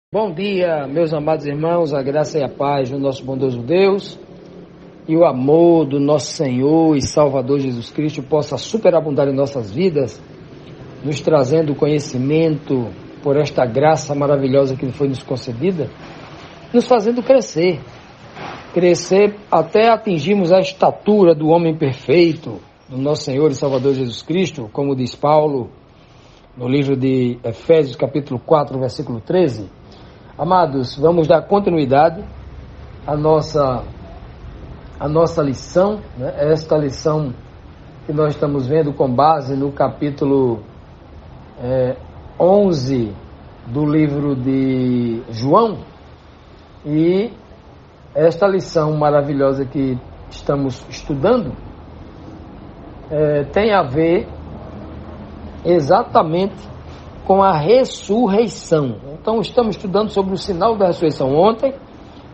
Bom dia, meus amados irmãos, a graça e a paz do nosso bondoso Deus e o amor do nosso Senhor e Salvador Jesus Cristo possa superabundar em nossas vidas, nos trazendo conhecimento por esta graça maravilhosa que foi nos concedida, nos fazendo crescer até atingirmos a estatura do homem perfeito, do nosso Senhor e Salvador Jesus Cristo, como diz Paulo no livro de Efésios, capítulo 4, versículo 13. Amados, vamos dar continuidade à nossa lição, né? Esta lição que nós estamos vendo com base no capítulo 11 do livro de João, e esta lição maravilhosa que estamos estudando tem a ver exatamente com a ressurreição. Então estamos estudando sobre o sinal da ressurreição. Ontem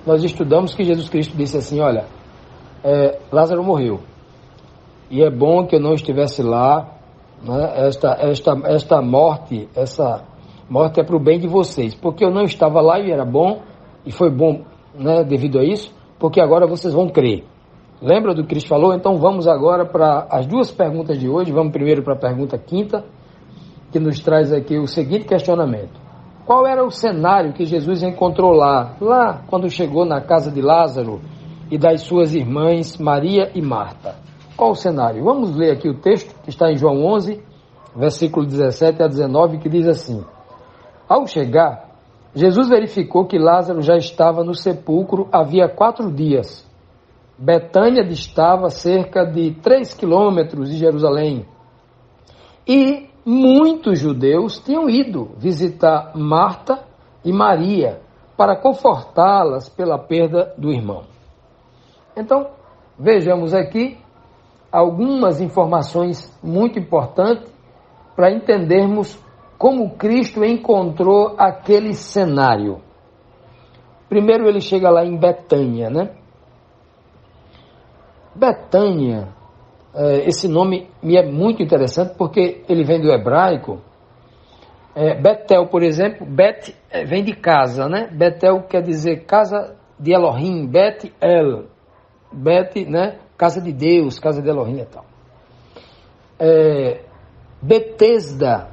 nós estudamos que Jesus Cristo disse assim: olha, Lázaro morreu, e é bom que eu não estivesse lá, né? Esta morte é para o bem de vocês, porque eu não estava lá e era bom, e foi bom, né, devido a isso, porque agora vocês vão crer. Lembra do que Cristo falou? Então vamos agora para as duas perguntas de hoje. Vamos primeiro para a pergunta quinta, que nos traz aqui o seguinte questionamento: qual era o cenário que Jesus encontrou lá quando chegou na casa de Lázaro e das suas irmãs Maria e Marta? Qual o cenário? Vamos ler aqui o texto que está em João 11, versículo 17 a 19, que diz assim: ao chegar, Jesus verificou que Lázaro já estava no sepulcro havia 4 dias. Betânia distava cerca de 3 quilômetros de Jerusalém, e muitos judeus tinham ido visitar Marta e Maria para confortá-las pela perda do irmão. Então, vejamos aqui algumas informações muito importantes para entendermos como Cristo encontrou aquele cenário. Primeiro ele chega lá em Betânia, né? Betânia, esse nome me é muito interessante porque ele vem do hebraico. Betel, por exemplo, Bet vem de casa, né? Betel quer dizer casa de Elohim, Bet-El, Bet, né? Casa de Deus, casa de Elohim e tal. Betesda,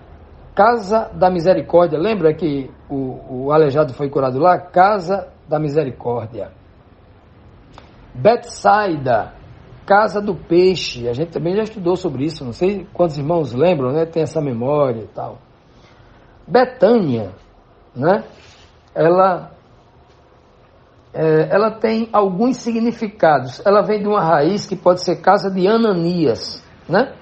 casa da misericórdia. Lembra que o aleijado foi curado lá? Casa da misericórdia. Betsaida, casa do peixe. A gente também já estudou sobre isso, não sei quantos irmãos lembram, né? Tem essa memória e tal. Betânia, né? Ela tem alguns significados. Ela vem de uma raiz que pode ser casa de Ananias, né?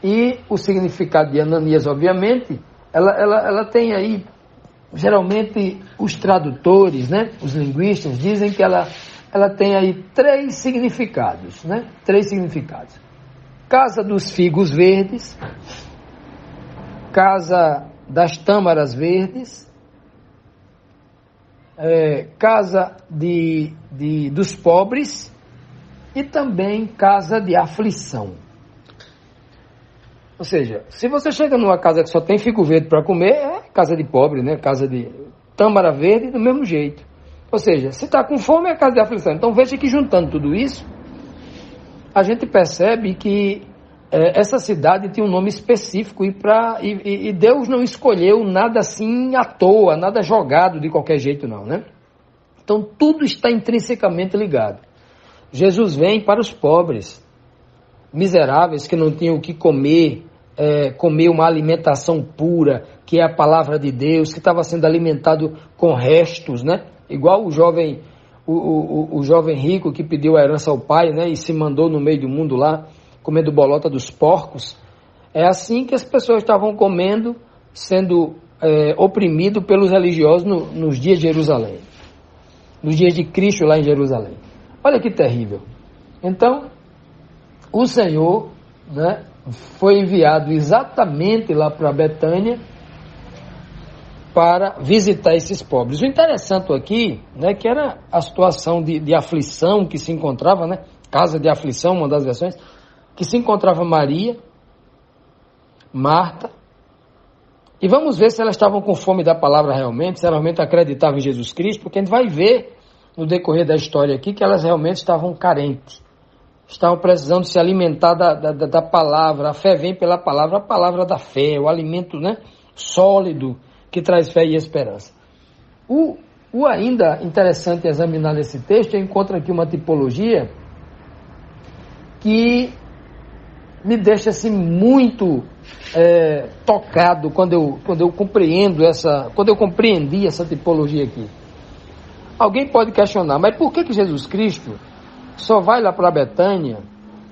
E o significado de Ananias, obviamente, ela tem aí, geralmente os tradutores, né? Os linguistas dizem que ela tem aí 3 significados, né? 3 significados. Casa dos figos verdes, casa das tâmaras verdes, casa dos pobres e também casa de aflição. Ou seja, se você chega numa casa que só tem figo verde para comer, é casa de pobre, né? Casa de tâmara verde do mesmo jeito. Ou seja, se está com fome é casa de aflição. Então veja que juntando tudo isso, a gente percebe que essa cidade tinha um nome específico e Deus não escolheu nada assim à toa, nada jogado de qualquer jeito não, né? Então tudo está intrinsecamente ligado. Jesus vem para os pobres, miseráveis que não tinham o que comer, comer uma alimentação pura, que é a palavra de Deus, que estava sendo alimentado com restos, né? Igual o jovem rico que pediu a herança ao pai, né? E se mandou no meio do mundo lá, comendo bolota dos porcos. É assim que as pessoas estavam comendo, sendo oprimido pelos religiosos nos dias de Jerusalém, nos dias de Cristo lá em Jerusalém. Olha que terrível. Então, o Senhor, né, foi enviado exatamente lá para Betânia para visitar esses pobres. O interessante aqui, né, que era a situação de aflição que se encontrava, né, casa de aflição, uma das versões, que se encontrava Maria, Marta, E vamos ver se elas estavam com fome da palavra realmente, se elas realmente acreditavam em Jesus Cristo, porque a gente vai ver no decorrer da história aqui que elas realmente estavam carentes, estavam precisando se alimentar da palavra. A fé vem pela palavra, a palavra da fé, o alimento, né, sólido que traz fé e esperança. O ainda interessante examinar nesse texto, eu encontro aqui uma tipologia que me deixa assim muito tocado quando eu compreendi essa tipologia aqui. Alguém pode questionar, mas por que Jesus Cristo só vai lá para Betânia,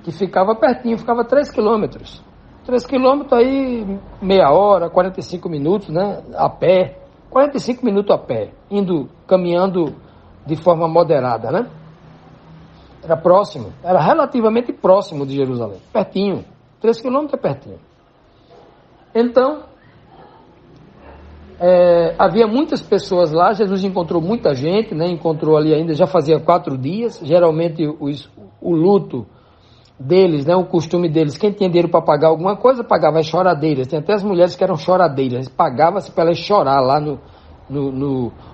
que ficava pertinho, ficava 3 quilômetros? 3 quilômetros aí, meia hora, 45 minutos, né, a pé, 45 minutos a pé, caminhando de forma moderada, né? Era próximo, era relativamente próximo de Jerusalém, pertinho, 3 quilômetros é pertinho. Então, havia muitas pessoas lá, Jesus encontrou muita gente, né? Encontrou ali ainda, já fazia 4 dias, geralmente o luto deles, né? O costume deles, quem tinha dinheiro para pagar alguma coisa, pagava as choradeiras, tem até as mulheres que eram choradeiras, pagava-se para elas chorar lá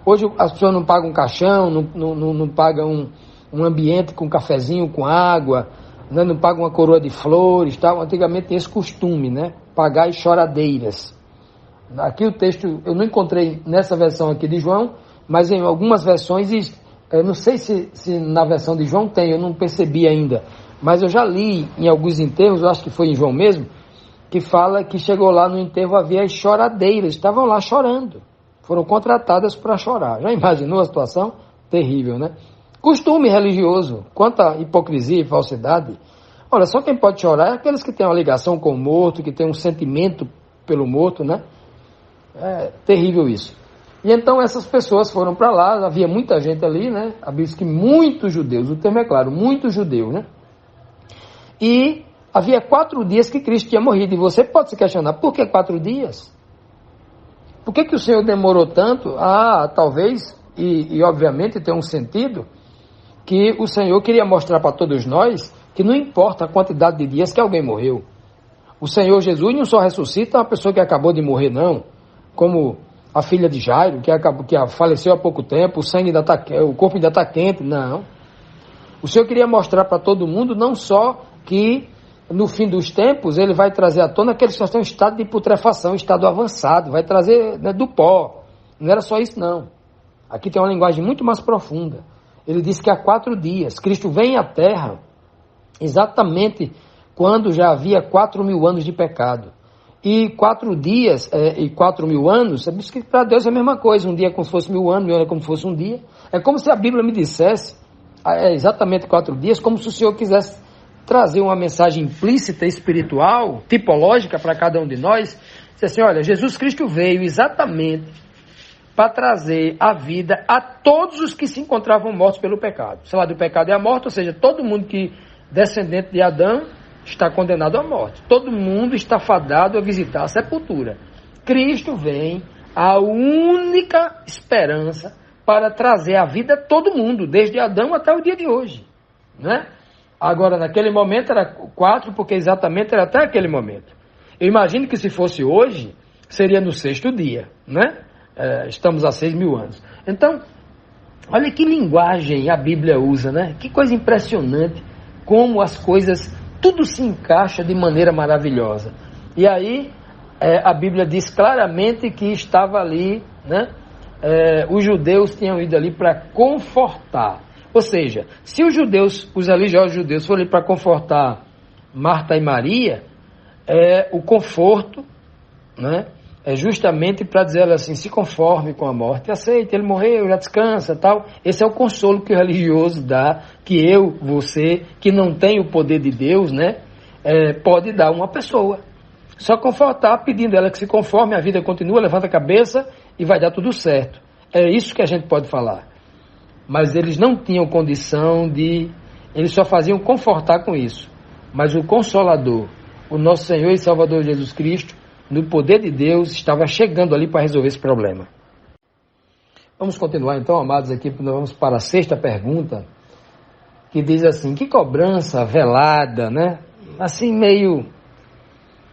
Hoje as pessoas não pagam um caixão, não pagam um ambiente com cafezinho, com água, né? Não pagam uma coroa de flores, tal. Antigamente tinha esse costume, né? Pagar as choradeiras. Aqui o texto, eu não encontrei nessa versão aqui de João, mas em algumas versões, eu não sei se na versão de João tem, eu não percebi ainda, mas eu já li em alguns enterros, eu acho que foi em João mesmo, que fala que chegou lá no enterro, havia as choradeiras, estavam lá chorando, foram contratadas para chorar. Já imaginou a situação? Terrível, né? Costume religioso, quanta hipocrisia e falsidade. Olha, só quem pode chorar é aqueles que têm uma ligação com o morto, que têm um sentimento pelo morto, né? É terrível isso. E então essas pessoas foram para lá, havia muita gente ali, né? Havia que muitos judeus, o termo é claro, muitos judeus, né? E havia 4 dias que Cristo tinha morrido. E você pode se questionar, por que 4 dias? Por que o Senhor demorou tanto? Talvez, e obviamente tem um sentido, que o Senhor queria mostrar para todos nós que não importa a quantidade de dias que alguém morreu. O Senhor Jesus não só ressuscita uma pessoa que acabou de morrer, não. Como a filha de Jairo, que faleceu há pouco tempo, o corpo ainda está quente, não. O Senhor queria mostrar para todo mundo, não só que no fim dos tempos ele vai trazer à tona aqueles que estão em estado de putrefação, estado avançado, vai trazer, né, do pó. Não era só isso, não. Aqui tem uma linguagem muito mais profunda. Ele diz que há 4 dias, Cristo vem à Terra exatamente quando já havia 4.000 anos de pecado. E 4 dias e 4.000 anos, para Deus é a mesma coisa. Um dia é como se fosse 1.000 anos, 1.000 anos é como se fosse um dia. É como se a Bíblia me dissesse, exatamente 4 dias, como se o Senhor quisesse trazer uma mensagem implícita, espiritual, tipológica para cada um de nós. Diz assim, olha, Jesus Cristo veio exatamente para trazer a vida a todos os que se encontravam mortos pelo pecado. O salário do pecado é a morte, ou seja, todo mundo que descendente de Adão está condenado à morte. Todo mundo está fadado a visitar a sepultura. Cristo vem, a única esperança para trazer a vida a todo mundo, desde Adão até o dia de hoje, né? Agora, naquele momento era 4, porque exatamente era até aquele momento. Eu imagino que se fosse hoje, seria no 6º dia, né? Estamos há 6.000 anos. Então, olha que linguagem a Bíblia usa, né? Que coisa impressionante, como as coisas, tudo se encaixa de maneira maravilhosa. E aí, a Bíblia diz claramente que estava ali, né? Os judeus tinham ido ali para confortar. Ou seja, se os religiosos judeus foram ali para confortar Marta e Maria, o conforto, né? É justamente para dizer assim, se conforme com a morte, aceite, ele morreu, já descansa, tal. Esse é o consolo que o religioso dá, que você, que não tem o poder de Deus, né, pode dar a uma pessoa. Só confortar, pedindo ela que se conforme, a vida continua, levanta a cabeça e vai dar tudo certo. É isso que a gente pode falar. Mas eles não tinham condição eles só faziam confortar com isso. Mas o Consolador, o nosso Senhor e Salvador Jesus Cristo, no poder de Deus, estava chegando ali para resolver esse problema. Vamos continuar então, amados, aqui, nós vamos para a 6ª pergunta, que diz assim, que cobrança velada, né? Assim meio,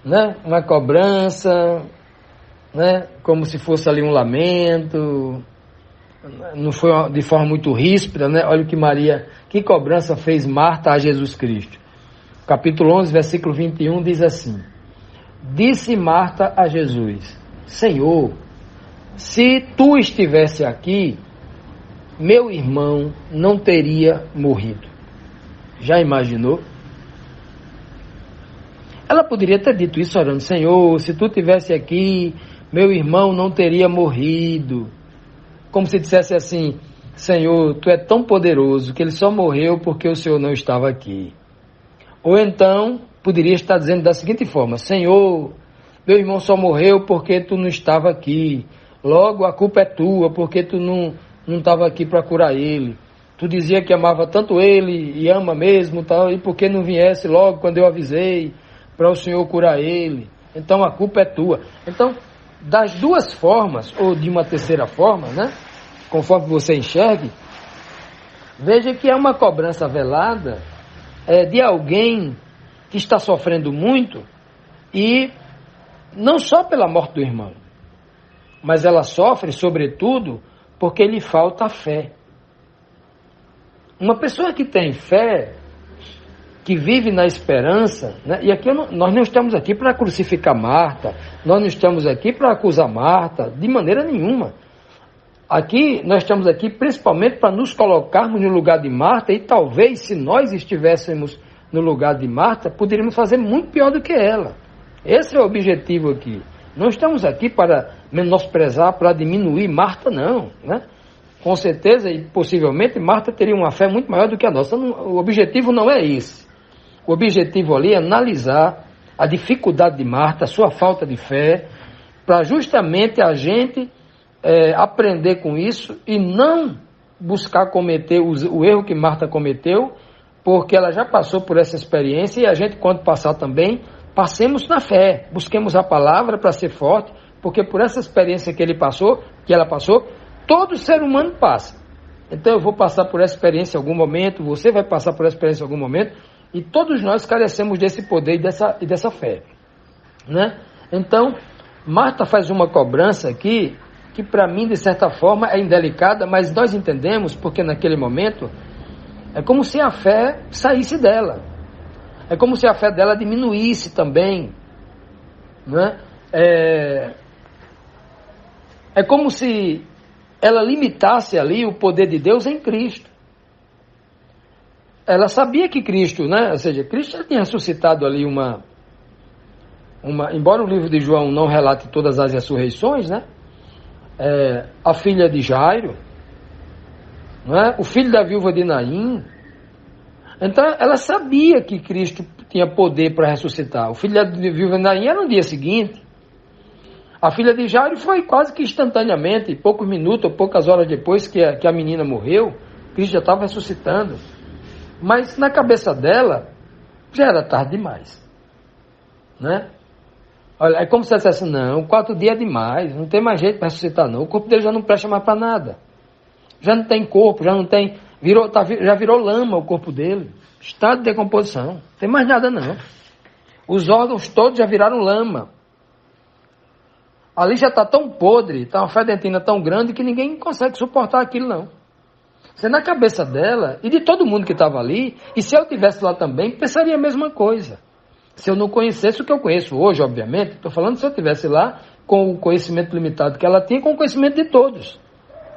né? Uma cobrança né? Como se fosse ali um lamento, não foi de forma muito ríspida, né? Olha o que Maria, que cobrança fez Marta a Jesus Cristo. Capítulo 11, versículo 21 diz assim: disse Marta a Jesus: Senhor, se tu estivesse aqui, meu irmão não teria morrido. Já imaginou? Ela poderia ter dito isso orando: Senhor, se tu estivesse aqui, meu irmão não teria morrido. Como se dissesse assim: Senhor, tu é tão poderoso que ele só morreu porque o Senhor não estava aqui. Ou então, poderia estar dizendo da seguinte forma: Senhor, meu irmão só morreu porque tu não estava aqui. Logo, a culpa é tua, porque tu não estava aqui para curar ele. Tu dizia que amava tanto ele, e ama mesmo, tal, e por que não viesse logo quando eu avisei para o Senhor curar ele? Então, a culpa é tua. Então, das duas formas, ou de uma terceira forma, né? Conforme você enxergue, veja que é uma cobrança velada de alguém que está sofrendo muito, e não só pela morte do irmão, mas ela sofre, sobretudo, porque lhe falta fé. Uma pessoa que tem fé, que vive na esperança, né? E aqui nós não estamos aqui para crucificar Marta, nós não estamos aqui para acusar Marta, de maneira nenhuma. Aqui, nós estamos aqui principalmente para nos colocarmos no lugar de Marta, e talvez, se nós estivéssemos no lugar de Marta, poderíamos fazer muito pior do que ela. Esse é o objetivo aqui. Não estamos aqui para menosprezar, para diminuir Marta, não, né? Com certeza e possivelmente Marta teria uma fé muito maior do que a nossa. O objetivo não é esse. O objetivo ali é analisar a dificuldade de Marta, a sua falta de fé, para justamente a gente aprender com isso e não buscar cometer o erro que Marta cometeu, porque ela já passou por essa experiência, e a gente, quando passar também, passemos na fé, busquemos a palavra para ser forte, porque por essa experiência que ela passou, todo ser humano passa. Então eu vou passar por essa experiência em algum momento, você vai passar por essa experiência em algum momento, e todos nós carecemos desse poder e dessa fé, né? Então, Marta faz uma cobrança aqui, que para mim, de certa forma, é indelicada, mas nós entendemos, porque naquele momento, é como se a fé saísse dela. É como se a fé dela diminuísse também, né? É como se ela limitasse ali o poder de Deus em Cristo. Ela sabia que Cristo, né? Ou seja, Cristo já tinha ressuscitado ali embora o livro de João não relate todas as ressurreições, né? A filha de Jairo, né? O filho da viúva de Naim. Então ela sabia que Cristo tinha poder para ressuscitar. O filho da viúva de Naim era no dia seguinte. A filha de Jairo foi quase que instantaneamente, poucos minutos ou poucas horas depois que a menina morreu, Cristo já estava ressuscitando. Mas na cabeça dela já era tarde demais, né? Olha, é como se ela dissesse: não, 4 dias é demais, não tem mais jeito para ressuscitar não, o corpo dele já não presta mais para nada, já não tem corpo, já não tem, já virou lama o corpo dele, estado de decomposição, não tem mais nada não, os órgãos todos já viraram lama, ali já está tão podre, está uma fedentina tão grande que ninguém consegue suportar aquilo não. Isso é na cabeça dela e de todo mundo que estava ali, e se eu estivesse lá também, pensaria a mesma coisa. Se eu não conhecesse o que eu conheço hoje, obviamente, estou falando se eu estivesse lá com o conhecimento limitado que ela tinha, com o conhecimento de todos,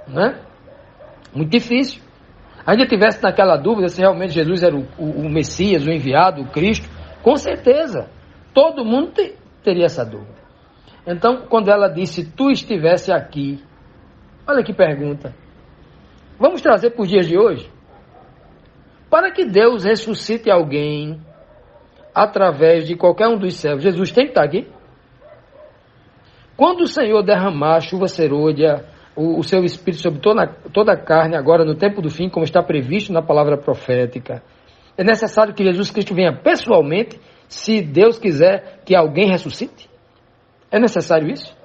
né? Muito difícil. Ainda tivesse naquela dúvida se realmente Jesus era o Messias, o enviado, o Cristo, com certeza, todo mundo teria essa dúvida. Então, quando ela disse: tu estivesse aqui, olha que pergunta. Vamos trazer para os dias de hoje. Para que Deus ressuscite alguém através de qualquer um dos servos, Jesus tem que estar aqui. Quando o Senhor derramar a chuva serôdia, o seu Espírito sobre toda a carne, agora no tempo do fim, como está previsto na palavra profética, é necessário que Jesus Cristo venha pessoalmente, se Deus quiser que alguém ressuscite? É necessário isso?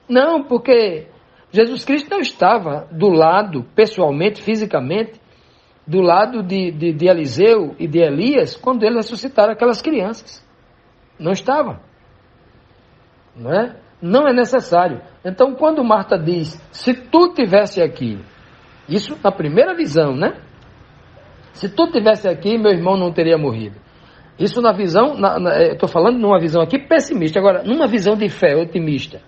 Não, porque Jesus Cristo não estava do lado, pessoalmente, fisicamente, do lado de Eliseu e de Elias, quando eles ressuscitaram aquelas crianças. Não estava. Não é? Não é necessário. Então, quando Marta diz, se tu tivesse aqui, isso na primeira visão, né? Se tu tivesse aqui, meu irmão não teria morrido. Isso na visão, estou falando numa visão aqui pessimista. Agora, numa visão de fé otimista,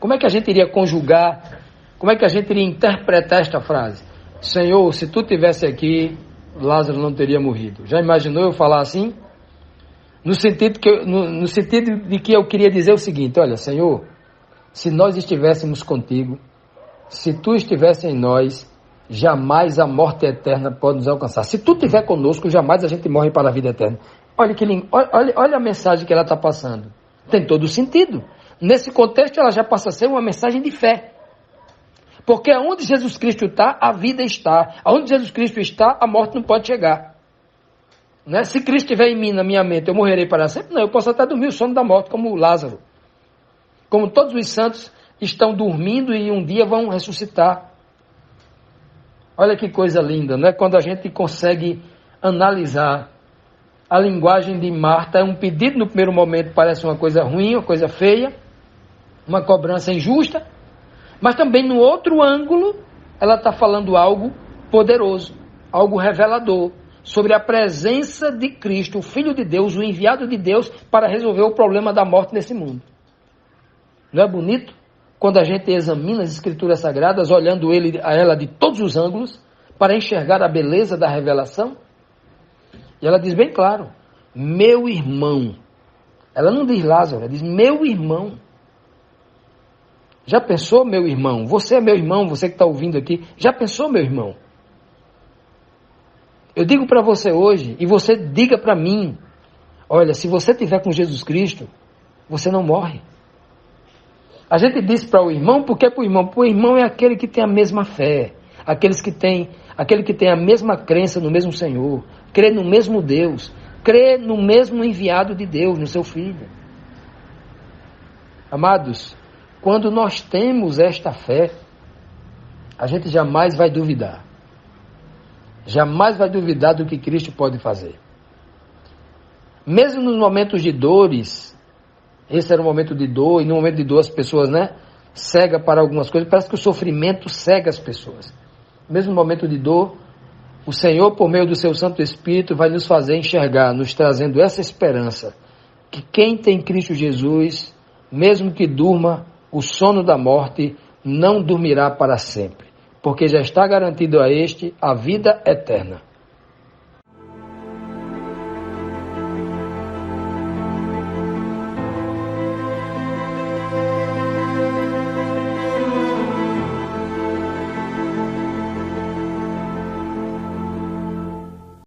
como é que a gente iria conjugar, como é que a gente iria interpretar esta frase? Senhor, se tu tivesse aqui, Lázaro não teria morrido. Já imaginou eu falar assim? No sentido de que eu queria dizer o seguinte, olha, Senhor, se nós estivéssemos contigo, se tu estivesse em nós, jamais a morte eterna pode nos alcançar. Se tu estiver conosco, jamais a gente morre para a vida eterna. Olha a mensagem que ela está passando. Tem todo o sentido. Nesse contexto, ela já passa a ser uma mensagem de fé. Porque onde Jesus Cristo está, a vida está. Onde Jesus Cristo está, a morte não pode chegar. Né? Se Cristo estiver em mim, na minha mente, eu morrerei para sempre? Não, eu posso até dormir o sono da morte, como Lázaro. Como todos os santos estão dormindo e um dia vão ressuscitar. Olha que coisa linda, né? Quando a gente consegue analisar a linguagem de Marta, é um pedido no primeiro momento, parece uma coisa ruim, uma coisa feia, uma cobrança injusta, mas também no outro ângulo, ela está falando algo poderoso, algo revelador, sobre a presença de Cristo, o Filho de Deus, o enviado de Deus, para resolver o problema da morte nesse mundo. Não é bonito? Quando a gente examina as Escrituras Sagradas, olhando a ela de todos os ângulos, para enxergar a beleza da revelação. E ela diz bem claro, meu irmão. Ela não diz Lázaro, ela diz meu irmão. Já pensou, meu irmão? Você é meu irmão, você que está ouvindo aqui. Já pensou, meu irmão? Eu digo para você hoje, e você diga para mim, olha, se você estiver com Jesus Cristo, você não morre. A gente diz para o irmão, porque para o irmão é aquele que tem a mesma fé, aquele que tem a mesma crença no mesmo Senhor, crê no mesmo Deus, crê no mesmo enviado de Deus, no seu Filho. Amados, quando nós temos esta fé, a gente jamais vai duvidar. Jamais vai duvidar do que Cristo pode fazer. Mesmo nos momentos de dores, esse era um momento de dor, e no momento de dor as pessoas, cega para algumas coisas, parece que o sofrimento cega as pessoas. Mesmo no momento de dor, o Senhor, por meio do seu Santo Espírito, vai nos fazer enxergar, nos trazendo essa esperança, que quem tem Cristo Jesus, mesmo que durma o sono da morte, não dormirá para sempre, porque já está garantido a este a vida eterna.